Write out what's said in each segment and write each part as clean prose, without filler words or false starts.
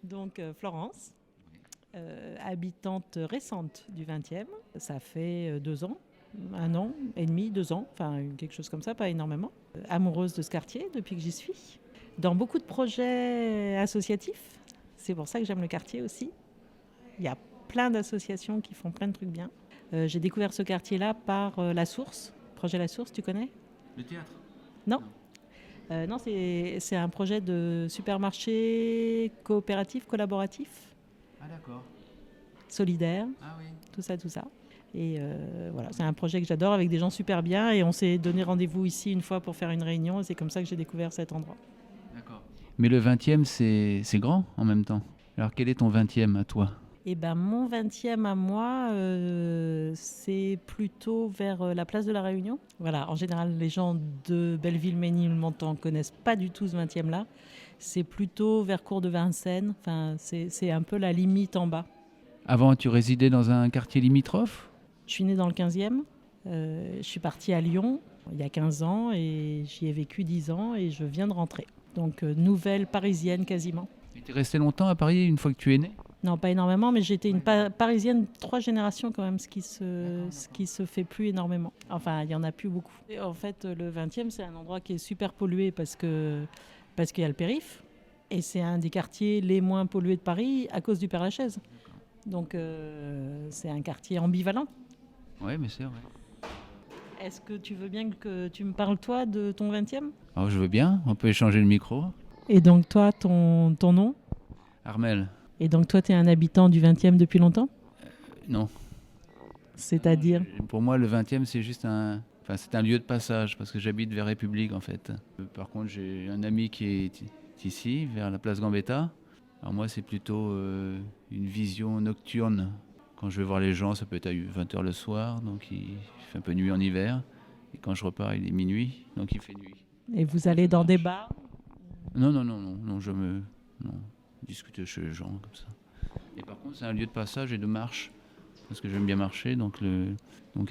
Donc Florence, habitante récente du 20e. Ça fait 2 ans, 1 an et demi, 2 ans, enfin quelque chose comme ça, pas énormément. Amoureuse de ce quartier depuis que j'y suis. Dans beaucoup de projets associatifs. C'est pour ça que j'aime le quartier aussi. Il y a plein d'associations qui font plein de trucs bien. J'ai découvert ce quartier-là par La Source. Projet La Source, tu connais? Le théâtre? Non. Non. Non, c'est un projet de supermarché coopératif, collaboratif, Ah d'accord. solidaire, Ah oui. tout ça, tout ça. Et voilà, c'est un projet que j'adore avec des gens super bien. Et on s'est donné rendez-vous ici une fois pour faire une réunion. Et c'est comme ça que j'ai découvert cet endroit. D'accord. Mais le 20e, c'est grand en même temps. Alors quel est ton 20e à toi? Et ben mon 20e à moi, c'est plutôt vers la place de la Réunion. Voilà, en général, les gens de Belleville-Ménilmontant connaissent pas du tout ce 20e là. C'est plutôt vers Cours de Vincennes. Enfin, c'est un peu la limite en bas. Avant, tu résidais dans un quartier limitrophe? Je suis née dans le 15e. Je suis partie à Lyon il y a 15 ans et j'y ai vécu 10 ans et je viens de rentrer. Donc nouvelle parisienne quasiment. Et tu es resté longtemps à Paris une fois que tu es né? Non, pas énormément, mais j'étais une parisienne 3 générations quand même, ce qui se fait plus énormément. Enfin, il y en a plus beaucoup. Et en fait, le 20e, c'est un endroit qui est super pollué parce qu'il y a le périph. Et c'est un des quartiers les moins pollués de Paris à cause du Père-Lachaise. Donc c'est un quartier ambivalent. Oui, mais c'est vrai. Est-ce que tu veux bien que tu me parles toi de ton 20e? Alors je veux bien, on peut échanger le micro. Et donc toi, ton nom? Armel? Et donc toi, tu es un habitant du 20e depuis longtemps? Non. C'est-à-dire? Pour moi, le 20e, c'est juste c'est un lieu de passage, parce que j'habite vers République, en fait. Par contre, j'ai un ami qui est ici, vers la place Gambetta. Alors moi, c'est plutôt une vision nocturne. Quand je vais voir les gens, ça peut être à 20h le soir, donc il fait un peu nuit en hiver. Et quand je repars, il est minuit, donc il fait nuit. Et vous allez dans des bars? Non, non, non, discuter chez les gens, comme ça. Et par contre, c'est un lieu de passage et de marche. Parce que j'aime bien marcher, donc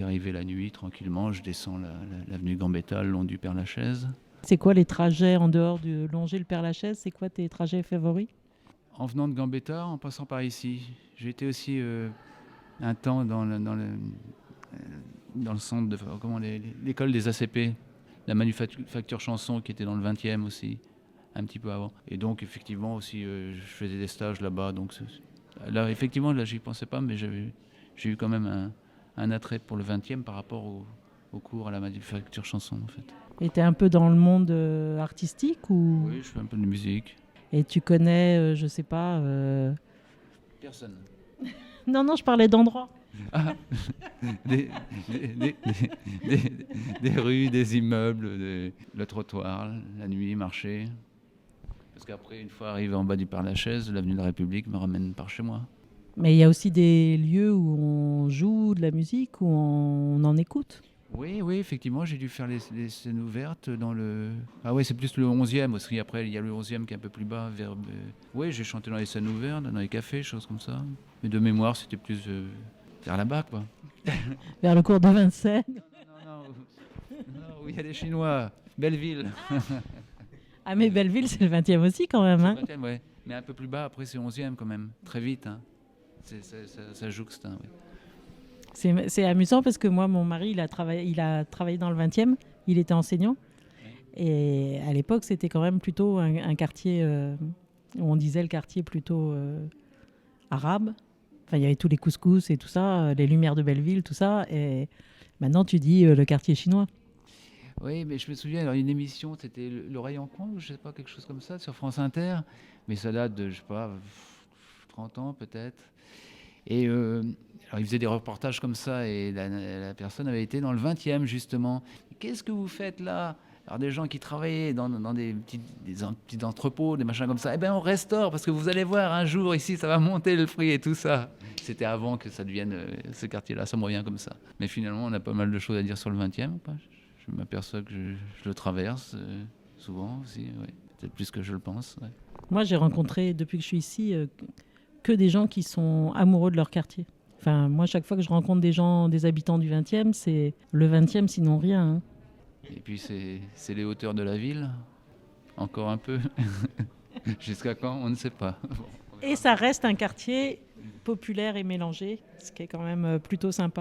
arrivé la nuit, tranquillement, je descends l'avenue Gambetta, le long du Père-Lachaise. C'est quoi les trajets en dehors de longer le Père-Lachaise? C'est quoi tes trajets favoris? En venant de Gambetta, en passant par ici, j'ai été aussi un temps dans le centre de l'école des ACP, la manufacture chanson qui était dans le 20e aussi, un petit peu avant. Et donc effectivement aussi, je faisais des stages là-bas. Donc là, effectivement, là, j'y pensais pas, mais j'ai eu quand même un attrait pour le 20e par rapport au cours à la manufacture chanson, en fait. Et t'es un peu dans le monde artistique ou... Oui, je fais un peu de musique. Et tu connais, je sais pas... Personne. Non, je parlais d'endroits. Ah, des, des rues, des immeubles, le trottoir, la nuit, marcher. Parce qu'après, une fois arrivé en bas du Père-Lachaise, l'avenue de la République me ramène par chez moi. Mais il y a aussi des lieux où on joue de la musique, où on en écoute. Oui, effectivement, j'ai dû faire les scènes ouvertes dans le... Ah oui, c'est plus le 11e aussi. Après, il y a le 11e qui est un peu plus bas. Oui, j'ai chanté dans les scènes ouvertes, dans les cafés, choses comme ça. Mais de mémoire, c'était plus vers là-bas, quoi. Vers le cours de Vincennes. Non, où il y a les Chinois. Belleville. Ah mais Belleville, c'est le 20e aussi quand même. Hein. 20e, ouais. Mais un peu plus bas, après, c'est 11e quand même. Très vite, hein. Ça jouxte, hein, ouais. C'est amusant parce que moi, mon mari, il a travaillé dans le 20e. Il était enseignant. Et à l'époque, c'était quand même plutôt un quartier, où on disait le quartier plutôt arabe. Enfin, il y avait tous les couscous et tout ça, les lumières de Belleville, tout ça. Et maintenant, tu dis le quartier chinois. Oui, mais je me souviens, alors une émission, c'était L'Oreille en coin, ou je sais pas, quelque chose comme ça, sur France Inter. Mais ça date de, je sais pas, 30 ans peut-être. Et alors il faisait des reportages comme ça, et la personne avait été dans le 20e justement. Qu'est-ce que vous faites là? Alors des gens qui travaillaient dans des petits entrepôts, des machins comme ça. Eh bien on restaure, parce que vous allez voir, un jour ici, ça va monter le prix et tout ça. C'était avant que ça devienne ce quartier-là, ça me revient comme ça. Mais finalement, on a pas mal de choses à dire sur le 20e. Je m'aperçois que je le traverse souvent aussi, ouais. Peut-être plus que je le pense. Ouais. Moi, j'ai rencontré, depuis que je suis ici, que des gens qui sont amoureux de leur quartier. Enfin, moi, chaque fois que je rencontre des gens, des habitants du 20e, c'est le 20e, sinon rien. Hein. Et puis, c'est les hauteurs de la ville, encore un peu. Jusqu'à quand, on ne sait pas. Bon, Et ça reste un quartier populaire et mélangé, ce qui est quand même plutôt sympa.